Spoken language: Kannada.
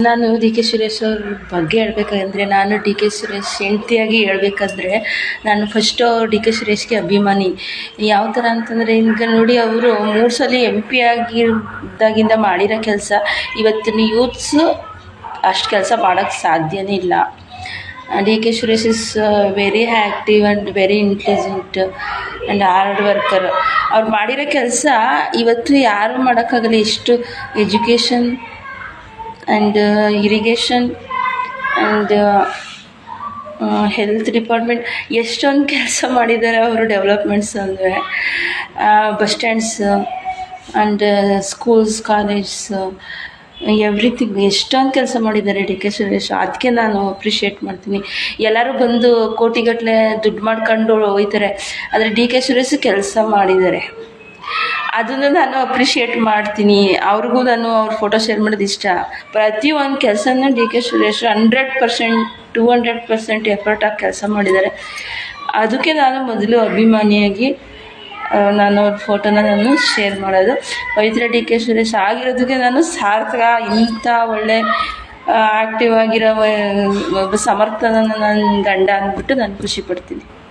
ನಾನು ಡಿ ಕೆ ಸುರೇಶ್ ಅವ್ರ ಬಗ್ಗೆ ಹೇಳ್ಬೇಕಂದ್ರೆ, ನಾನು ಡಿ ಕೆ ಸುರೇಶ್ ಹೆಂಡ್ತಿಯಾಗಿ ಹೇಳ್ಬೇಕಂದ್ರೆ, ನಾನು ಫಸ್ಟು ಡಿ ಕೆ ಸುರೇಶ್ಗೆ ಅಭಿಮಾನಿ. ಯಾವ ಥರ ಅಂತಂದರೆ, ಈಗ ನೋಡಿ, ಅವರು 3 ಸಲ MP ಆಗಿದ್ದಾಗಿಂದ ಮಾಡಿರೋ ಕೆಲಸ ಇವತ್ತಿನ ಯೂತ್ಸು ಅಷ್ಟು ಕೆಲಸ ಮಾಡೋಕ್ಕೆ ಸಾಧ್ಯನೇ ಇಲ್ಲ. D K Suresh is very active and very intelligent and hard worker. ಅವ್ರು ಮಾಡಿರೋ ಕೆಲಸ ಇವತ್ತು ಯಾರು ಮಾಡೋಕ್ಕಾಗಲ್ಲ. ಎಷ್ಟು education and irrigation and health department ಎಷ್ಟೊಂದು ಕೆಲಸ ಮಾಡಿದ್ದಾರೆ ಅವರು. ಡೆವಲಪ್ಮೆಂಟ್ಸ್ ಅಂದರೆ bus stands and schools, colleges, everything ಎಷ್ಟೊಂದು ಕೆಲಸ ಮಾಡಿದ್ದಾರೆ ಡಿ ಕೆ ಸುರೇಶ್. ಅದಕ್ಕೆ ನಾನು ಅಪ್ರಿಷಿಯೇಟ್ ಮಾಡ್ತೀನಿ. ಎಲ್ಲರೂ ಬಂದು ಕೋಟಿಗಟ್ಟಲೆ ದುಡ್ಡು ಮಾಡ್ಕೊಂಡು ಹೋಗ್ತಾರೆ, ಆದರೆ ಡಿ ಕೆ ಸುರೇಶ್ ಕೆಲಸ ಮಾಡಿದ್ದಾರೆ, ಅದನ್ನು ನಾನು ಅಪ್ರಿಷಿಯೇಟ್ ಮಾಡ್ತೀನಿ. ಅವ್ರಿಗೂ ನಾನು ಅವ್ರ ಫೋಟೋ ಶೇರ್ ಮಾಡೋದು ಇಷ್ಟ. ಪ್ರತಿಯೊಂದು ಕೆಲಸನ ಡಿ ಕೆ ಸುರೇಶ್ 100%, 200% ಎಫರ್ಟ್ ಆಗಿ ಕೆಲಸ ಮಾಡಿದ್ದಾರೆ. ಅದಕ್ಕೆ ನಾನು ಮೊದಲು ಅಭಿಮಾನಿಯಾಗಿ ನಾನು ಅವ್ರ ಫೋಟೋನ ನಾನು ಶೇರ್ ಮಾಡೋದು. ಪವಿತ್ರ ಡಿ ಕೆ ಸುರೇಶ್ ಆಗಿರೋದಕ್ಕೆ ನಾನು ಸಾರ್ಥಕ. ಇಂಥ ಒಳ್ಳೆ ಆ್ಯಕ್ಟಿವ್ ಆಗಿರೋ ಒಬ್ಬ ಸಮರ್ಥನ ನನ್ನ ಗಂಡ ಅಂದ್ಬಿಟ್ಟು ನಾನು ಖುಷಿ ಪಡ್ತೀನಿ.